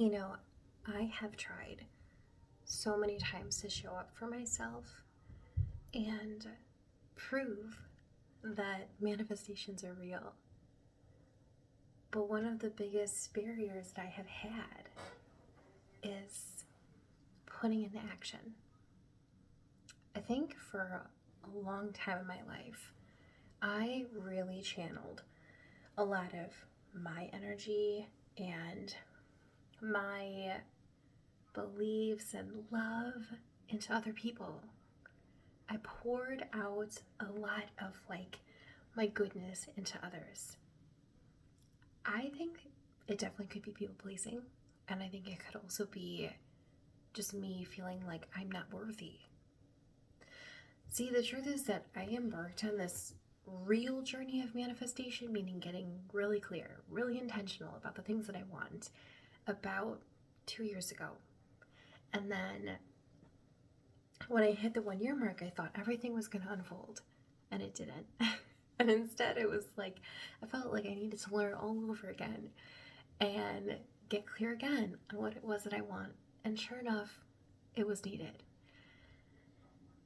You know, I have tried so many times to show up for myself and prove that manifestations are real. But one of the biggest barriers that I have had is putting into action. I think for a long time in my life, I really channeled a lot of my energy and my beliefs and love into other people. I poured out a lot of my goodness into others. I think it definitely could be people pleasing, and I think it could also be just me feeling like I'm not worthy. See, the truth is that I embarked on this real journey of manifestation, meaning getting really clear, really intentional about the things that I want, about 2 years ago. And then when I hit the 1 year mark, I thought everything was going to unfold, and it didn't. And instead, it was like I felt like I needed to learn all over again and get clear again on what it was that I want. And sure enough, it was needed.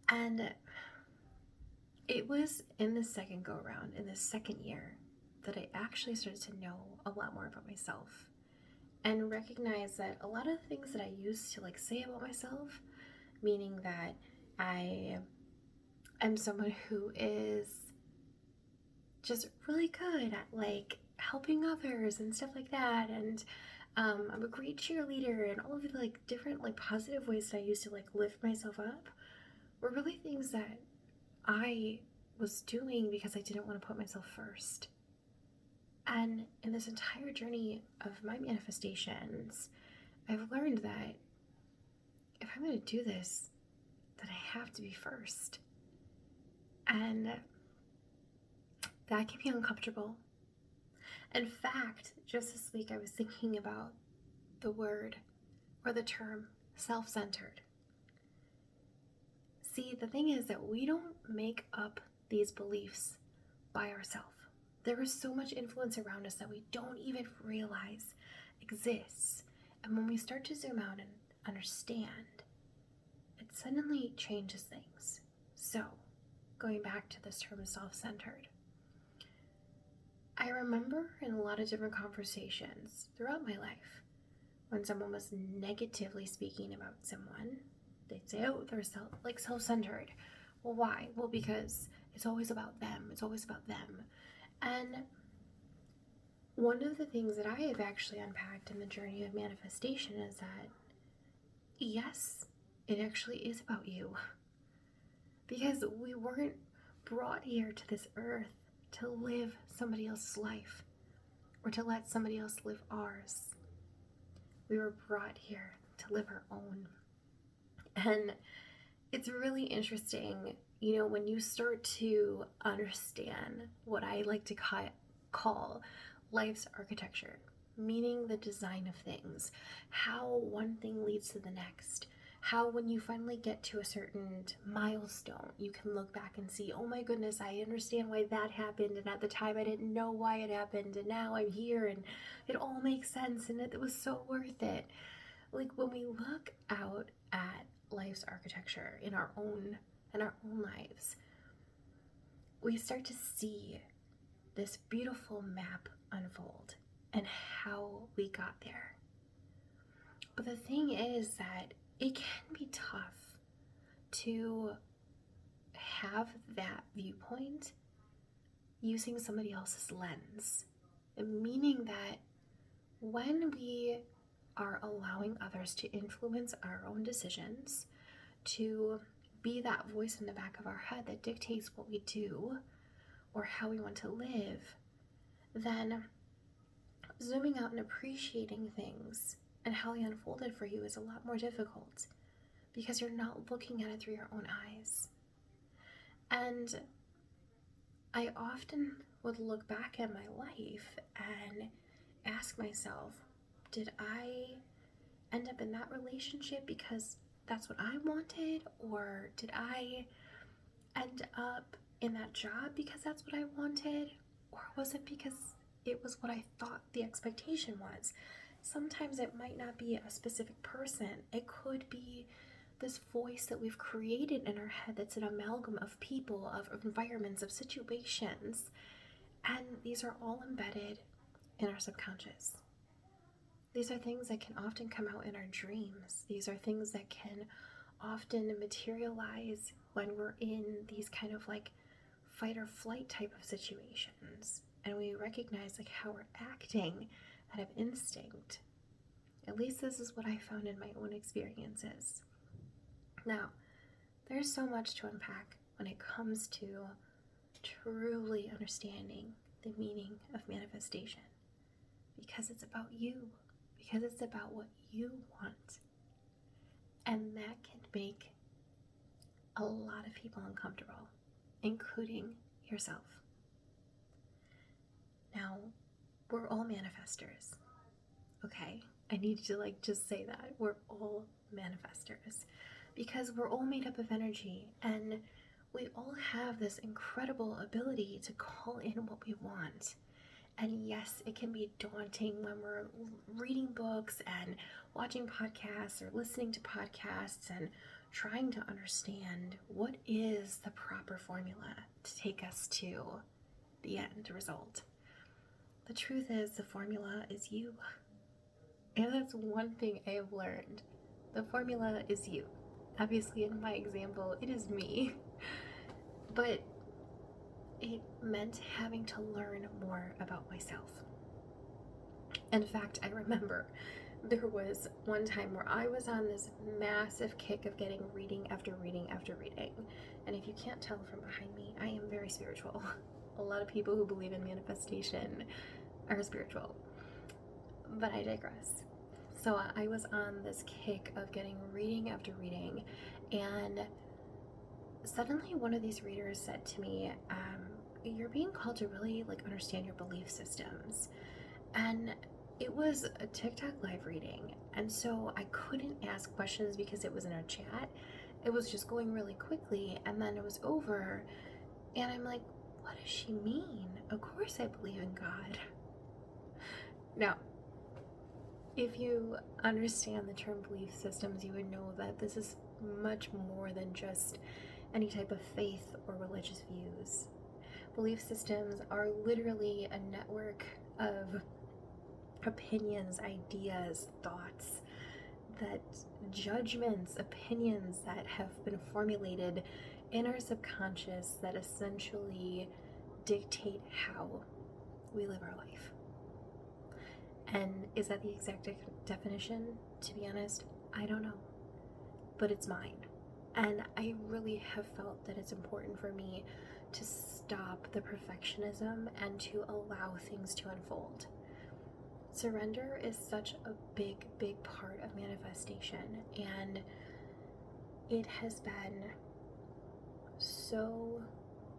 And it was in the second go around, in the second year, that I actually started to know a lot more about myself and recognize that a lot of the things that I used to say about myself, meaning that I am someone who is just really good at helping others and stuff like that, and I'm a great cheerleader, and all of the different positive ways that I used to lift myself up were really things that I was doing because I didn't want to put myself first. And in this entire journey of my manifestations, I've learned that if I'm going to do this, then I have to be first. And that can be uncomfortable. In fact, just this week I was thinking about the word or the term self-centered. See, the thing is that we don't make up these beliefs by ourselves. There is so much influence around us that we don't even realize exists. And when we start to zoom out and understand, it suddenly changes things. So, going back to this term self-centered, I remember in a lot of different conversations throughout my life, when someone was negatively speaking about someone, they'd say, oh, they're self-centered. Well, why? Well, because it's always about them. It's always about them. And one of the things that I have actually unpacked in the journey of manifestation is that, yes, it actually is about you. Because we weren't brought here to this earth to live somebody else's life or to let somebody else live ours. We were brought here to live our own. And it's really interesting, when you start to understand what I like to call life's architecture, meaning the design of things, how one thing leads to the next, how when you finally get to a certain milestone, you can look back and see, oh my goodness, I understand why that happened, and at the time I didn't know why it happened, and now I'm here, and it all makes sense, and it was so worth it. When we look out at life's architecture in our own lives, we start to see this beautiful map unfold and how we got there. But the thing is that it can be tough to have that viewpoint using somebody else's lens, meaning that when we are allowing others to influence our own decisions, to be that voice in the back of our head that dictates what we do or how we want to live, then zooming out and appreciating things and how they unfolded for you is a lot more difficult because you're not looking at it through your own eyes. And I often would look back at my life and ask myself, did I end up in that relationship because that's what I wanted? Or did I end up in that job because that's what I wanted? Or was it because it was what I thought the expectation was? sometimes it might not be a specific person. It could be this voice that we've created in our head that's an amalgam of people, of environments, of situations. And these are all embedded in our subconscious. These are things that can often come out in our dreams. These are things that can often materialize when we're in these kind of like fight or flight type of situations. And we recognize like how we're acting out of instinct. At least this is what I found in my own experiences. Now, there's so much to unpack when it comes to truly understanding the meaning of manifestation. Because it's about you. Because it's about what you want. And that can make a lot of people uncomfortable, including yourself. Now, we're all manifestors. Okay? I need to just say that. We're all manifestors. Because we're all made up of energy, and we all have this incredible ability to call in what we want. And yes, it can be daunting when we're reading books and watching podcasts or listening to podcasts and trying to understand what is the proper formula to take us to the end result. The truth is, the formula is you. And that's one thing I have learned. The formula is you. Obviously, in my example, it is me. But it meant having to learn more about myself. In fact, I remember there was one time where I was on this massive kick of getting reading after reading after reading. And if you can't tell from behind me, I am very spiritual. A lot of people who believe in manifestation are spiritual. But I digress. So I was on this kick of getting reading after reading, and suddenly one of these readers said to me, you're being called to really understand your belief systems. And it was a TikTok live reading, and so I couldn't ask questions because it was in a chat. It was just going really quickly, and then it was over, and I'm like, what does she mean? Of course I believe in God. Now, if you understand the term belief systems, you would know that this is much more than just any type of faith or religious views. Belief systems are literally a network of opinions, ideas, thoughts, that judgments, opinions that have been formulated in our subconscious that essentially dictate how we live our life. And is that the exact definition? To be honest, I don't know. But it's mine. And I really have felt that it's important for me to stop the perfectionism and to allow things to unfold. Surrender is such a big, big part of manifestation. And it has been so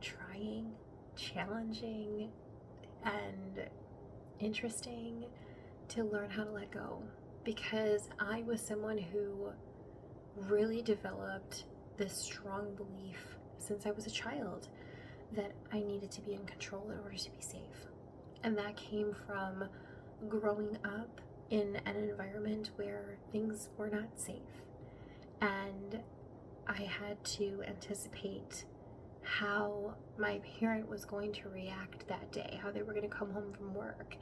trying, challenging, and interesting to learn how to let go, because I was someone who really developed this strong belief since I was a child that I needed to be in control in order to be safe. And that came from growing up in an environment where things were not safe. And I had to anticipate how my parent was going to react that day, how they were going to come home from work.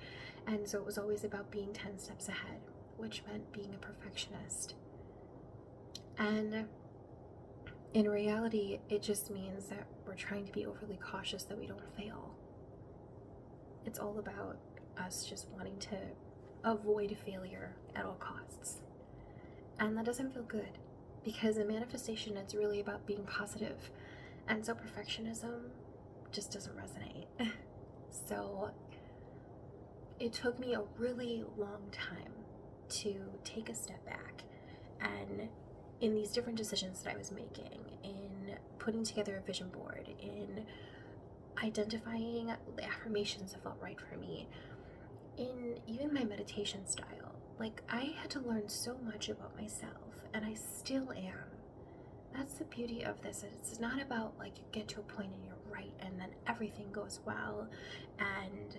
And so it was always about being 10 steps ahead, which meant being a perfectionist. And in reality, it just means that we're trying to be overly cautious that we don't fail. It's all about us just wanting to avoid failure at all costs. And that doesn't feel good, because in manifestation, it's really about being positive. And so perfectionism just doesn't resonate. So it took me a really long time to take a step back, and in these different decisions that I was making, in putting together a vision board, in identifying the affirmations that felt right for me, in even my meditation style. I had to learn so much about myself, and I still am. That's the beauty of this. It's not about you get to a point and you're right and then everything goes well and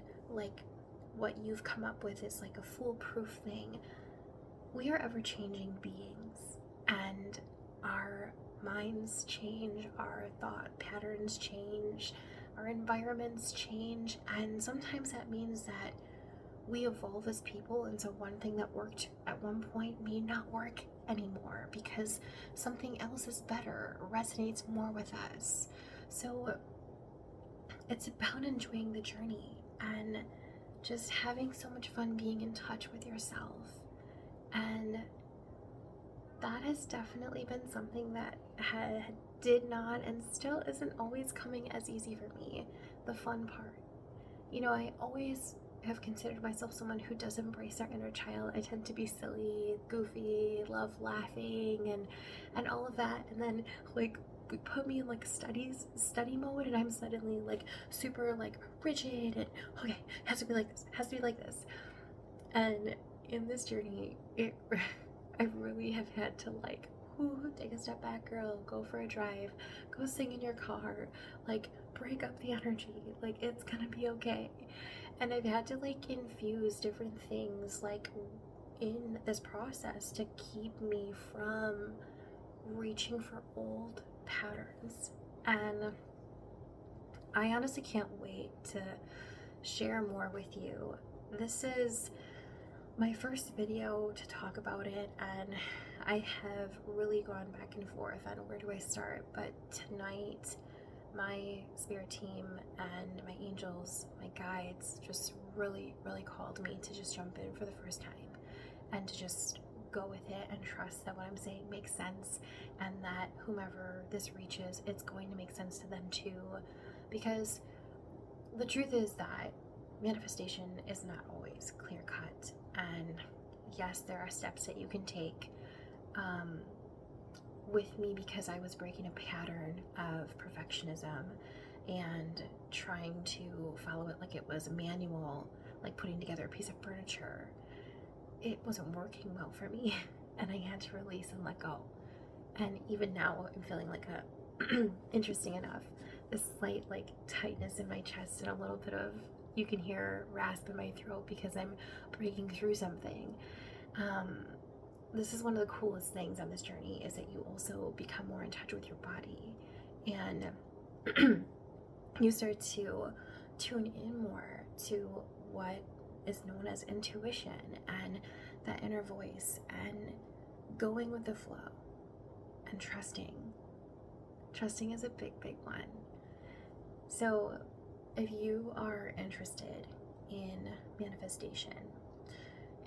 what you've come up with is like a foolproof thing. We are ever changing beings, and our minds change, our thought patterns change, our environments change, and sometimes that means that we evolve as people, and so one thing that worked at one point may not work anymore because something else is better, resonates more with us. So it's about enjoying the journey and just having so much fun being in touch with yourself. And that has definitely been something that did not and still isn't always coming as easy for me. The fun part. You know, I always have considered myself someone who does embrace their inner child. I tend to be silly, goofy, love laughing and all of that. And then like put me in like study mode, and I'm suddenly like super like rigid and okay, has to be like this, has to be like this. And in this journey, I really have had to like, ooh, take a step back, girl, go for a drive, go sing in your car, like break up the energy, like it's gonna be okay. And I've had to like infuse different things like in this process to keep me from reaching for old patterns. And I honestly can't wait to share more with you. This is my first video to talk about it, and I have really gone back and forth on where do I start. But tonight, my spirit team and my angels, my guides, just really called me to just jump in for the first time and to just go with it and trust that what I'm saying makes sense, and that whomever this reaches, it's going to make sense to them too. Because the truth is that manifestation is not always clear cut, and yes, there are steps that you can take with me, because I was breaking a pattern of perfectionism and trying to follow it like it was a manual, like putting together a piece of furniture. It wasn't working well for me, and I had to release and let go. And even now, I'm feeling like a interesting enough, this slight like tightness in my chest and a little bit of, you can hear rasp in my throat because I'm breaking through something. This is one of the coolest things on this journey, is that you also become more in touch with your body, and you start to tune in more to what is known as intuition and that inner voice, and going with the flow and trusting. Trusting is a big one. So if you are interested in manifestation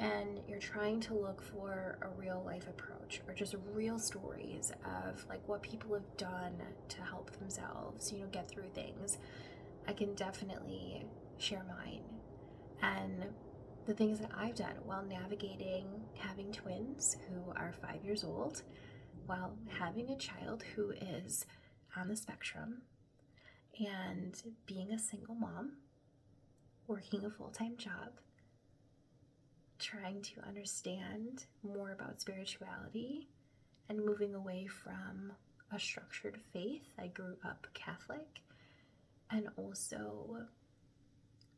and you're trying to look for a real life approach, or just real stories of like what people have done to help themselves, you know, get through things, I can definitely share mine and the things that I've done while navigating having twins who are 5 years old, while having a child who is on the spectrum, and being a single mom, working a full-time job, trying to understand more about spirituality and moving away from a structured faith. I grew up Catholic, and also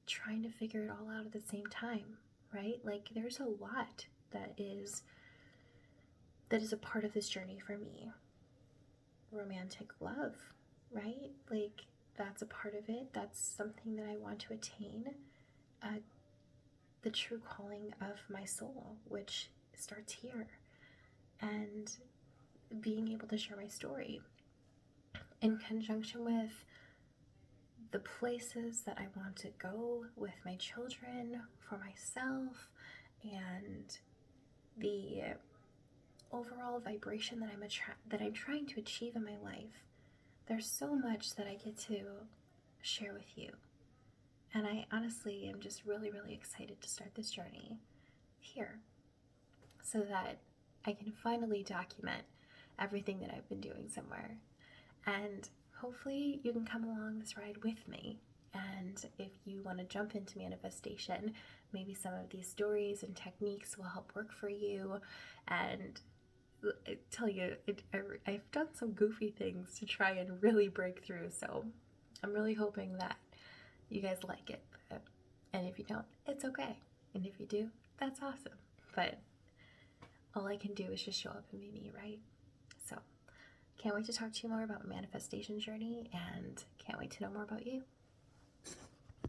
trying to figure it all out at the same time, right? Like there's a lot that is a part of this journey for me. Romantic love, right? Like that's a part of it. That's something that I want to attain. The true calling of my soul, which starts here, and being able to share my story in conjunction with the places that I want to go with my children, for myself, and the overall vibration that I'm trying to achieve in my life. There's so much that I get to share with you. And I honestly am just really excited to start this journey here, so that I can finally document everything that I've been doing somewhere. And hopefully you can come along this ride with me. And if you want to jump into manifestation, maybe some of these stories and techniques will help work for you. And I tell you, I've done some goofy things to try and really break through. So I'm really hoping that you guys like it. But And if you don't, it's okay. And if you do, that's awesome. But all I can do is just show up and be me, right? So, can't wait to talk to you more about manifestation journey and can't wait to know more about you.